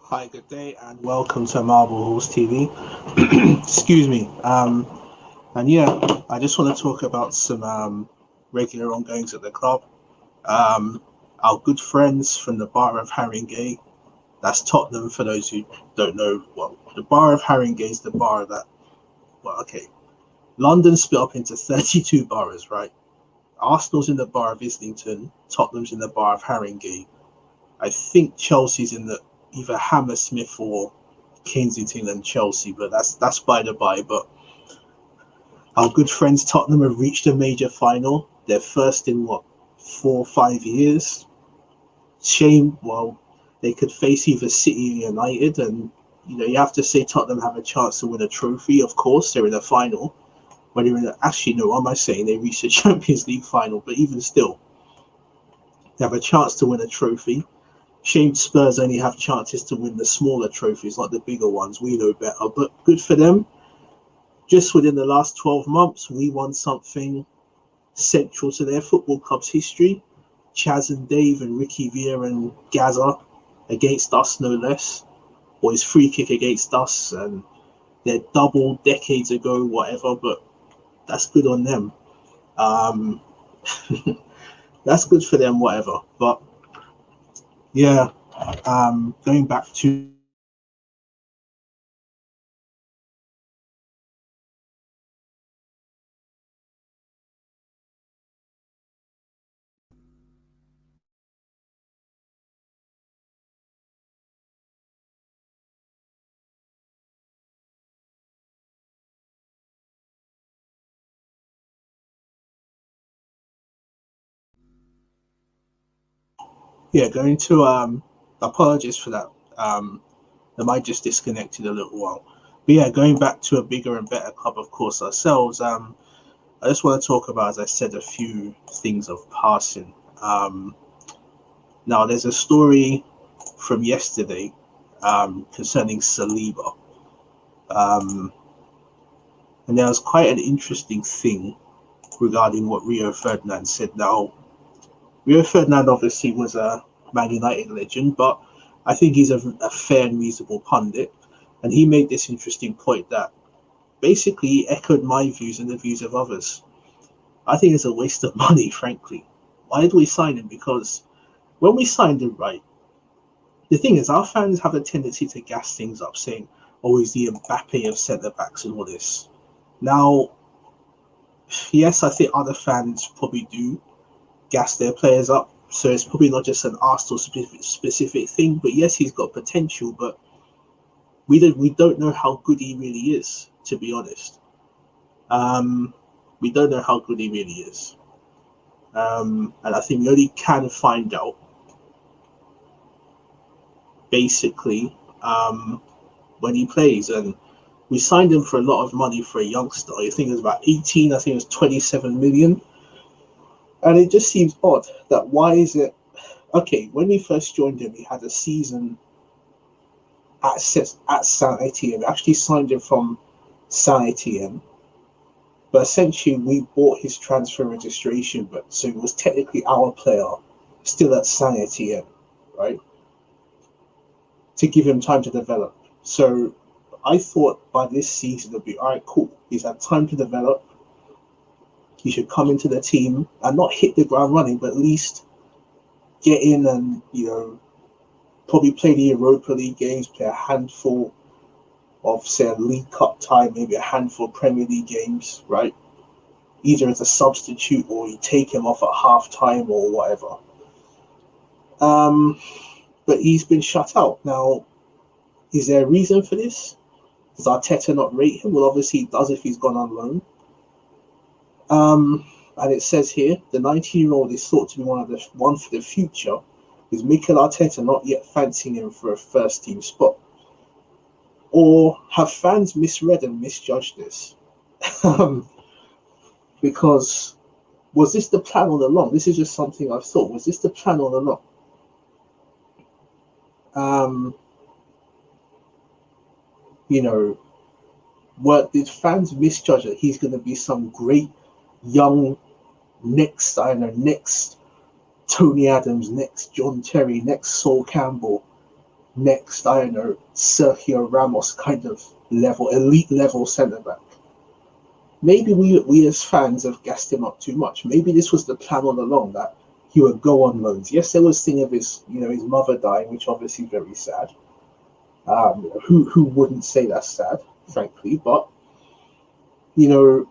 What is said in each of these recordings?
Hi, good day, and welcome to Marble Halls TV. Excuse me. And yeah, I just want to talk about some regular ongoings at the club. Um, our good friends from the Borough of Haringey, that's Tottenham for those who don't know. Well, the Borough of Haringey is the borough that, well, okay, London split up into 32 boroughs, right? Arsenal's in the borough of Islington, Tottenham's in the borough of Haringey. I think Chelsea's in the either Hammersmith or Kensington and Chelsea, but that's by the by. But our good friends Tottenham have reached a major final. They're first in what 4 or 5 years. Shame. Well, they could face either City or United, and you have to say Tottenham have a chance to win a trophy. Of course, they're in a final. When they're in actually no, what am I saying? They reached the Champions League final, but even still, they have a chance to win a trophy. Shame Spurs only have chances to win the smaller trophies, not the bigger ones. We know better, but good for them. Just within the last 12 months, we won something central to their football club's history. Chaz and Dave and Ricky Vieira and Gaza against us, no less. Or his free kick against us, and they're double decades ago, whatever, but that's good on them. Um, that's good for them, whatever. But yeah, going back to going to apologies for that. I might just disconnected a little while. But yeah, going back to a bigger and better club, of course, ourselves. I just want to talk about, as I said, a few things of passing. Now, there's a story from yesterday concerning Saliba. Um, and there was quite an interesting thing regarding what Rio Ferdinand said. Now, Rio Ferdinand obviously was a Man United legend, but I think he's a fair and reasonable pundit. And he made this interesting point that basically echoed my views and the views of others. I think it's a waste of money, frankly. Why did we sign him? Because when we signed him, right, the thing is, our fans have a tendency to gas things up, saying, oh, he's the Mbappe of centre backs and all this. Now, yes, I think other fans probably do gas their players up. So it's probably not just an Arsenal specific thing. But yes, he's got potential, but we don't know how good he really is, to be honest. Um, we don't know how good he really is. And I think we only can find out basically when he plays. And we signed him for a lot of money for a youngster. I think it was about 18, I think it was 27 million. And it just seems odd that why is it okay, when we first joined him, he had a season at Saint Etienne. We actually signed him from Saint Etienne, but essentially we bought his transfer registration, but so it was technically our player still at Saint Etienne, right? To give him time to develop. So I thought by this season it'd be all right, cool. He's had time to develop. He should come into the team and not hit the ground running, but at least get in and probably play the Europa League games, play a handful of, say, a League Cup tie, maybe a handful of Premier League games, right? Either as a substitute or you take him off at half time or whatever. But he's been shut out. Now, is there a reason for this? Does Arteta not rate him? Well, obviously he does if he's gone on loan. And it says here, the 19-year-old is thought to be one for the future, with Mikel Arteta not yet fancying him for a first-team spot. Or have fans misread and misjudged this? Because was this the plan all along? This is just something I've thought. Was this the plan all along? Did fans misjudge that he's going to be some great young next Tony Adams, next John Terry, next Sol Campbell, next, I don't know, Sergio Ramos kind of level, elite level centre back. Maybe we as fans have gassed him up too much. Maybe this was the plan all along, that he would go on loans. Yes, there was thing of his mother dying, which obviously very sad. Who wouldn't say that's sad, frankly? But you know,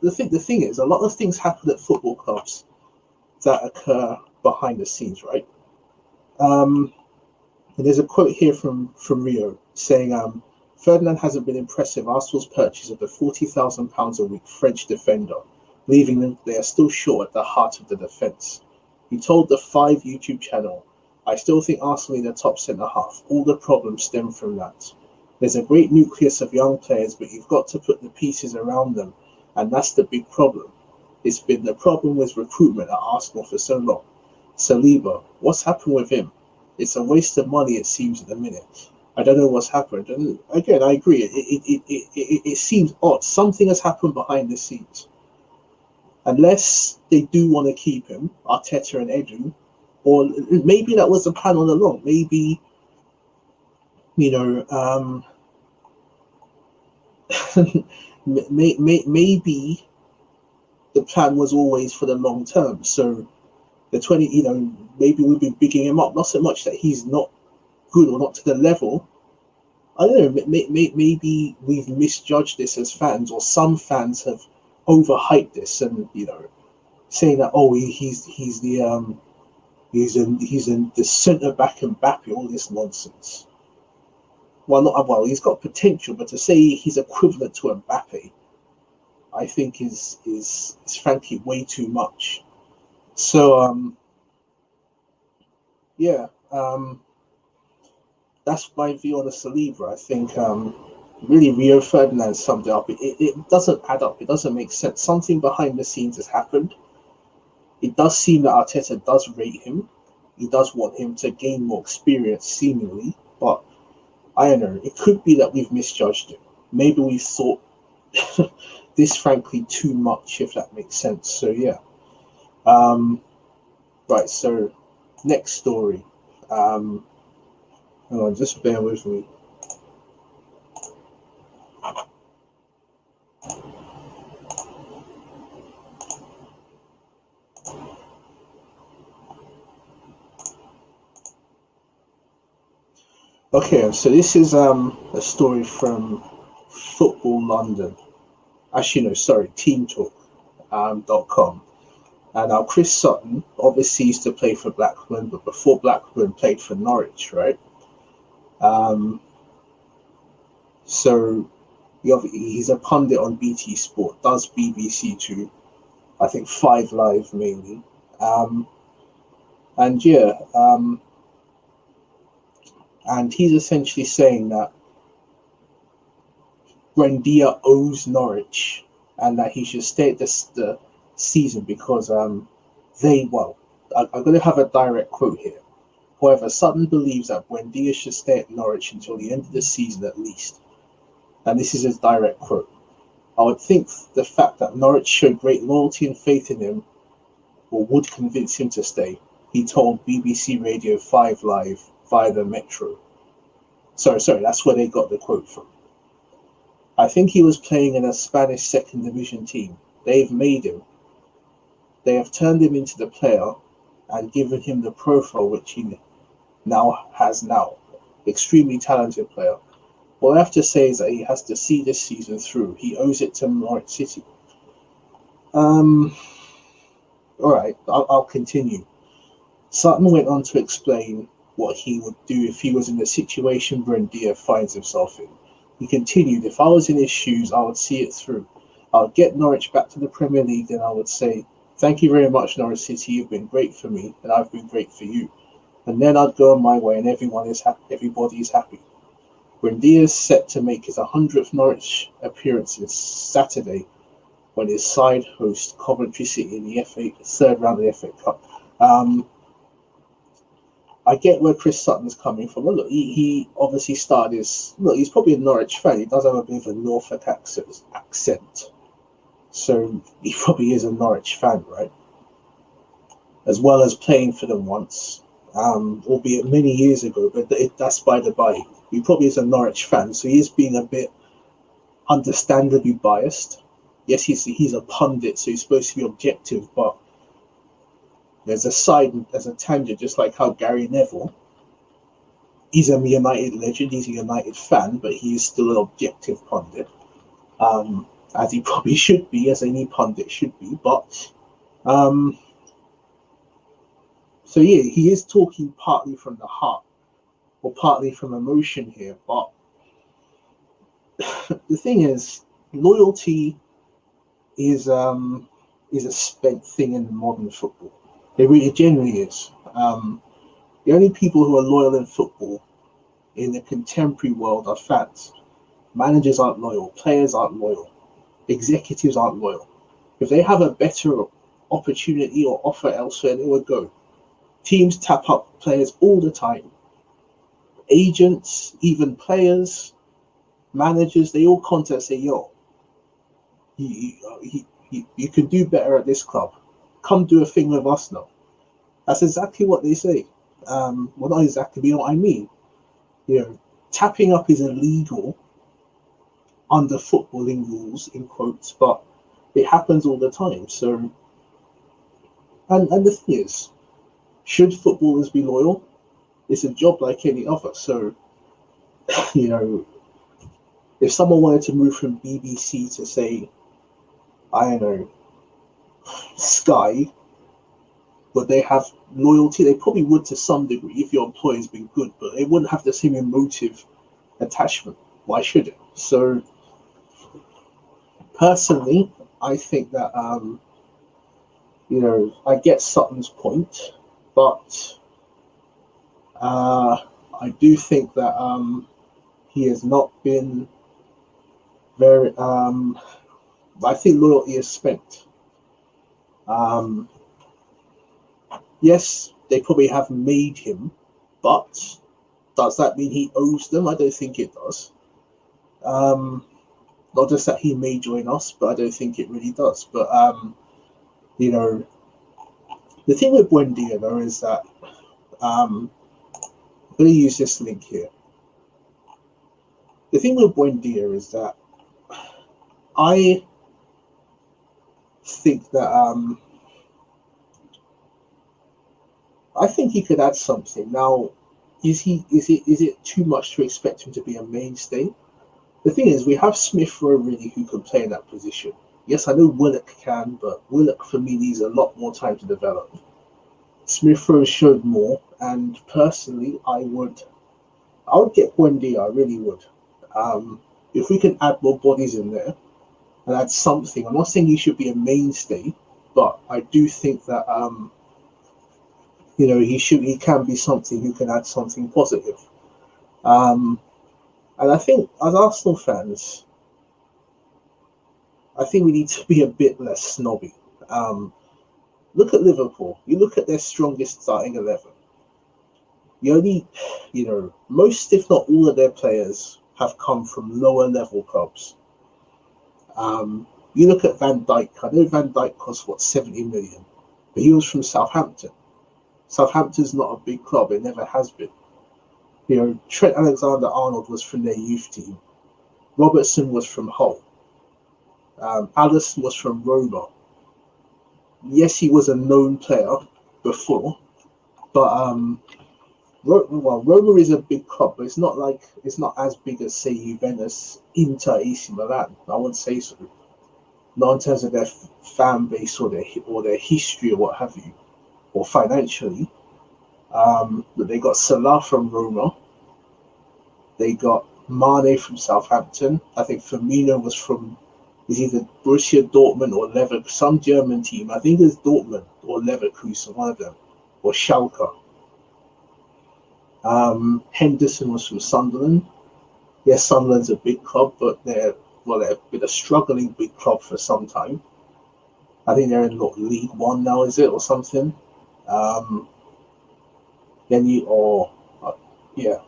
the thing is, a lot of things happen at football clubs that occur behind the scenes, right? And there's a quote here from Rio saying, Ferdinand hasn't been impressive. Arsenal's purchase of the £40,000 a week French defender, leaving them they are still short at the heart of the defence. He told the 5 YouTube channel, I still think Arsenal need a top centre half. All the problems stem from that. There's a great nucleus of young players, but you've got to put the pieces around them, and that's the big problem. It's been the problem with recruitment at Arsenal for so long. Saliba, what's happened with him? It's a waste of money, it seems, at the minute. I don't know what's happened. And again, I agree. It seems odd. Something has happened behind the scenes. Unless they do want to keep him, Arteta and Edu, or maybe that was the plan all along. Maybe, maybe the plan was always for the long term. So the 20, maybe we've been bigging him up, not so much that he's not good or not to the level. I don't know, maybe we've misjudged this as fans, or some fans have overhyped this and, saying that, he's the centre back Mbappe, all this nonsense. Well, he's got potential, but to say he's equivalent to Mbappe, I think is frankly way too much. So, that's my view on the Saliba. I think really Rio Ferdinand summed it up. It doesn't add up. It doesn't make sense. Something behind the scenes has happened. It does seem that Arteta does rate him. He does want him to gain more experience, seemingly. But I don't know. It could be that we've misjudged him. Maybe we thought this, frankly, too much, if that makes sense. So, yeah. Right, so next story. Hang on, just bear with me. Okay, so this is a story from Football London. Actually, no, sorry, TeamTalk.com. And now Chris Sutton obviously used to play for Blackburn, but before Blackburn played for Norwich, right? So he's a pundit on BT Sport, does BBC too, I think 5 Live mainly. And he's essentially saying that Buendia owes Norwich and that he should stay at the season because I'm going to have a direct quote here. However, Sutton believes that Buendia should stay at Norwich until the end of the season at least. And this is his direct quote. I would think the fact that Norwich showed great loyalty and faith in him would convince him to stay, he told BBC Radio 5 Live via the Metro. Sorry, that's where they got the quote from. I think he was playing in a Spanish second division team. They've made him. They have turned him into the player and given him the profile which he now has. Extremely talented player. What I have to say is that he has to see this season through. He owes it to Norwich City. All right, I'll continue. Sutton went on to explain what he would do if he was in the situation Buendia finds himself in. He continued, if I was in his shoes, I would see it through. I would get Norwich back to the Premier League, then I would say, thank you very much, Norwich City, you've been great for me, and I've been great for you. And then I'd go on my way, and everybody is happy. Buendia is set to make his 100th Norwich appearance this Saturday when his side hosts Coventry City in the third round of the FA Cup. I get where Chris Sutton is coming from. Well, look, he obviously started he's probably a Norwich fan. He does have a bit of a Norfolk accent. So he probably is a Norwich fan, right? As well as playing for them once, albeit many years ago, but that's by the by. He probably is a Norwich fan, so he is being a bit understandably biased. Yes, he's a pundit, so he's supposed to be objective, but there's a tangent, just like how Gary Neville, he's a United legend, he's a United fan, but he is still an objective pundit, as he probably should be, as any pundit should be. But so yeah, he is talking partly from the heart or partly from emotion here. But the thing is, loyalty is a spent thing in modern football. It generally is. The only people who are loyal in football in the contemporary world are fans. Managers aren't loyal, players aren't loyal, executives aren't loyal. If they have a better opportunity or offer elsewhere, they would go. Teams tap up players all the time. Agents, even players, managers, they all contact, say, yo, you can do better at this club. Come do a thing with us now. That's exactly what they say. Well, not exactly, but you know what I mean. Tapping up is illegal under footballing rules, in quotes, but it happens all the time. So, and the thing is, should footballers be loyal? It's a job like any other. So, if someone wanted to move from BBC to, say, I don't know, Sky, would they have loyalty? They probably would to some degree if your employer's been good, but they wouldn't have the same emotive attachment. Why should it? So, personally, I think that, I get Sutton's point, but I do think that he has not been very. I think loyalty is spent. Yes, they probably have made him, but does that mean he owes them? I don't think it does. Not just that he may join us, but I don't think it really does. But the thing with Buendia though is that I'm going to use this link here. The thing with Buendia is that I think that I think he could add something. Now, is it too much to expect him to be a mainstay? The thing is, we have Smith Rowe really who can play in that position. Yes, I know Willock can, but Willock for me needs a lot more time to develop. Smith Rowe showed more, and personally, I would get Buendia. I really would. If we can add more bodies in there and add something, I'm not saying he should be a mainstay, but I do think that he can be something who can add something positive. And I think as Arsenal fans, I think we need to be a bit less snobby. Look at Liverpool. You look at their strongest starting 11. Most, if not all, of their players have come from lower level clubs. You look at Van Dijk. I know Van Dijk cost 70 million, but he was from Southampton. Southampton's not a big club; it never has been. Trent Alexander-Arnold was from their youth team. Robertson was from Hull. Alisson was from Roma. Yes, he was a known player before, but Roma is a big club, but it's not as big as, say, Juventus, Inter, AC Milan. I wouldn't say so. Not in terms of their fan base or their history or what have you, or financially. But they got Salah from Roma. They got Mane from Southampton. I think Firmino was from either Borussia Dortmund or some German team. I think it's Dortmund or Leverkusen, one of them, or Schalke. Henderson was from Sunderland. Yes, Sunderland's a big club, but they've been a struggling big club for some time. I think they're in League One now, is it, or something?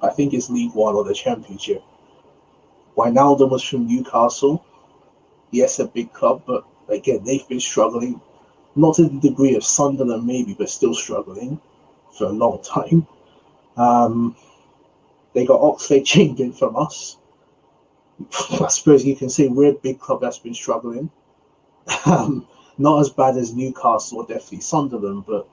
I think it's League One or the Championship. Wijnaldum was from Newcastle. Yes, a big club, but again, they've been struggling, not to the degree of Sunderland maybe, but still struggling for a long time. They got Oxlade-Chamberlain from us. I suppose you can say we're a big club that's been struggling. Not as bad as Newcastle or definitely Sunderland, but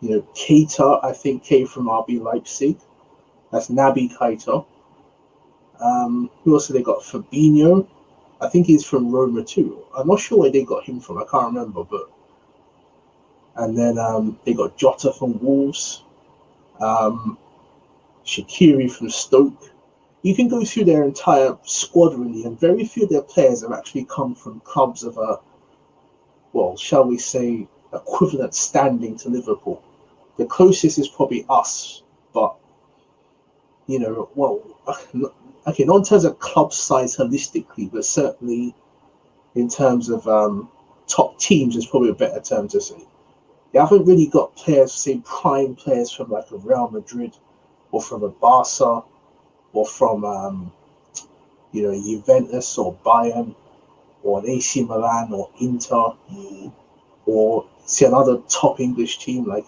Keita, I think, came from RB Leipzig. That's Naby Keita. Who else have they got? Fabinho. I think he's from Roma too. I'm not sure where they got him from. I can't remember, but and then they got Jota from Wolves, Shaqiri from Stoke. You can go through their entire squad really, and very few of their players have actually come from clubs of a, well, shall we say, equivalent standing to Liverpool. The closest is probably us, but okay, not in terms of club size holistically, but certainly in terms of top teams is probably a better term to say. They haven't really got players, say prime players from like a Real Madrid or from a Barca or from Juventus or Bayern or an AC Milan or Inter or see another top English team like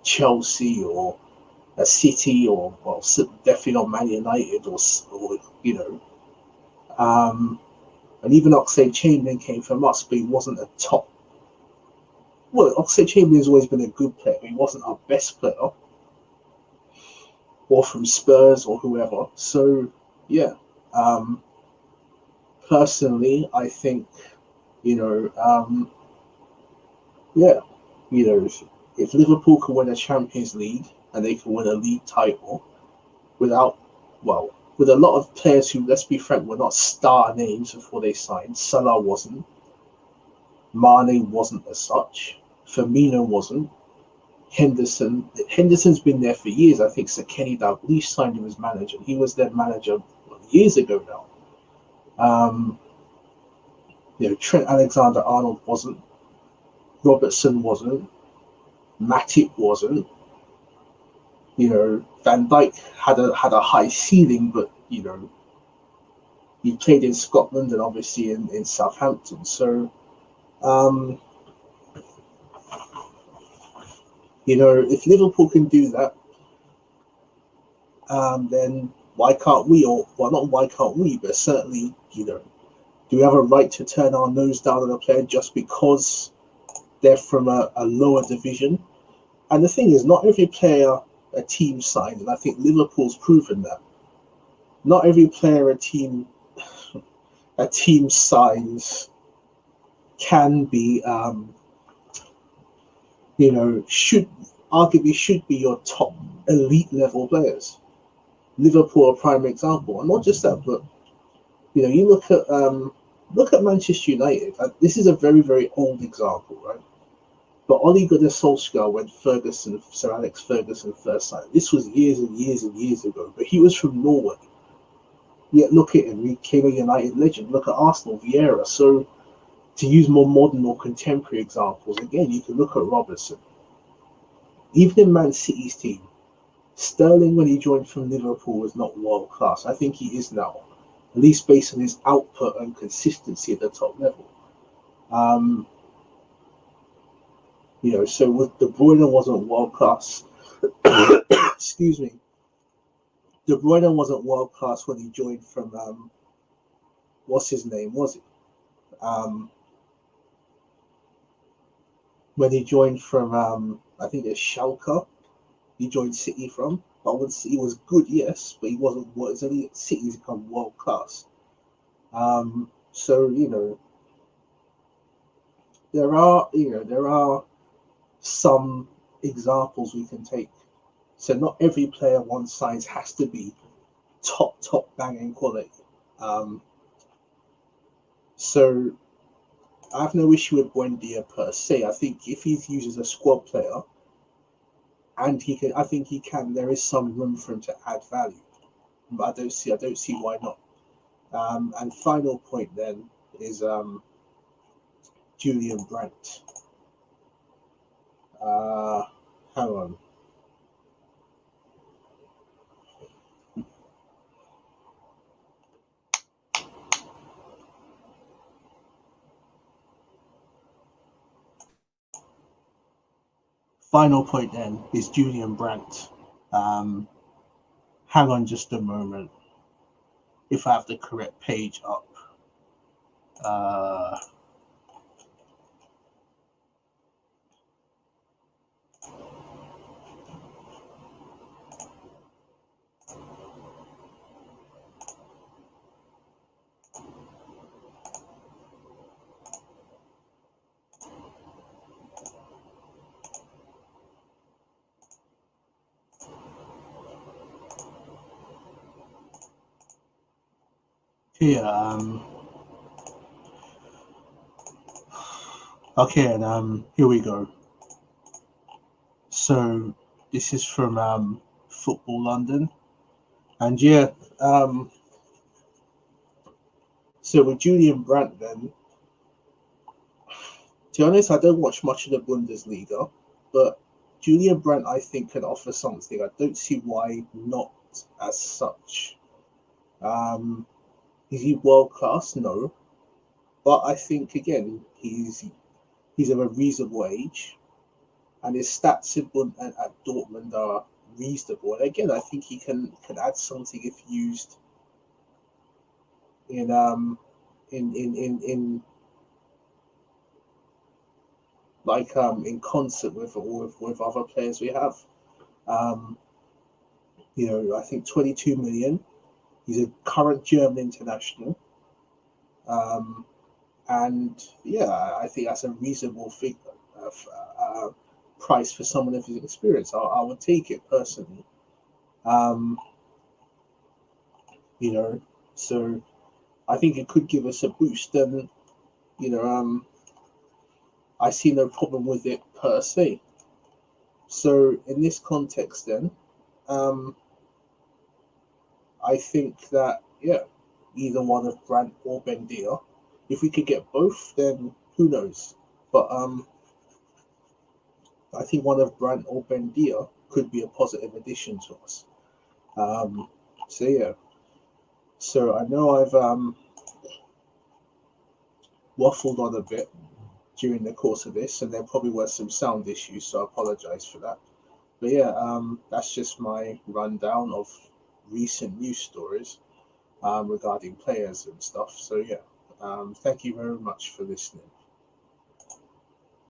Chelsea or a City or definitely not Man United or and even Oxlade-Chamberlain came from us, but he wasn't a top. Well, Oxlade-Chamberlain has always been a good player, but he wasn't our best player, or from Spurs or whoever. So yeah, personally, I think if Liverpool can win a Champions League and they can win a league title with a lot of players who, let's be frank, were not star names before they signed. Salah wasn't. Mane wasn't as such. Firmino wasn't. Henderson's been there for years. I think Sir Kenny Dalglish signed him as manager. He was their manager years ago now. Trent Alexander-Arnold wasn't. Robertson wasn't. Matip wasn't. Van Dijk had a high ceiling, but he played in Scotland and obviously in Southampton. So, if Liverpool can do that, then why can't we? Or well, not why can't we, but certainly, do we have a right to turn our nose down on a player just because they're from a lower division? And the thing is, not every player a team signs, and I think Liverpool's proven that. Not every player a team signs can be, should be your top elite level players. Liverpool, a prime example, and not just that, but you look at Manchester United. This is a very, very old example, right? But Ole Gunnar Solskjaer, when Sir Alex Ferguson first signed, this was years and years and years ago, but he was from Norway. Yet look at him, he became a United legend. Look at Arsenal, Vieira. So to use more modern or contemporary examples, again, you can look at Robertson. Even in Man City's team, Sterling, when he joined from Liverpool, was not world class. I think he is now, at least based on his output and consistency at the top level. So with De Bruyne wasn't world class. Excuse me. De Bruyne wasn't world class when he joined from what's his name? Was it? When he joined from I think it's Schalke. He joined City from. But when City was good, yes, but he wasn't. It's only City's become world class. So there are some examples we can take. So not every player one signs has to be top banging quality. So I have no issue with Buendia per se. I think if he's used as a squad player, and I think he can. There is some room for him to add value, but I don't see why not. And final point then is Julian Brandt. Hang on. Final point then is Julian Brandt. Um, Hang on just a moment. If I have the correct page up. Uh, Here, okay, and here we go. So this is from Football London, and yeah, so with Julian Brandt, then, to be honest, I don't watch much of the Bundesliga, but Julian Brandt, I think, can offer something. I don't see why not as such. Is he world class? No, but I think again he's of a reasonable age, and his stats at Dortmund are reasonable. And again, I think he can add something if used in like in concert with other players we have. Um, I think 22 million. He's a current German international. Um, and yeah, I think that's a reasonable figure, uh, price for someone of his experience. I would take it personally. Um, you know, so I think it could give us a boost, and you know, I see no problem with it per se. So in this context, then, um, I think that yeah, either one of Brandt or Buendia. If we could get both, then who knows? But I think one of Brandt or Buendia could be a positive addition to us. Um, so yeah, so I know I've waffled on a bit during the course of this, and there probably were some sound issues, so I apologize for that. But yeah, that's just my rundown of recent news stories regarding players and stuff. So yeah, thank you very much for listening.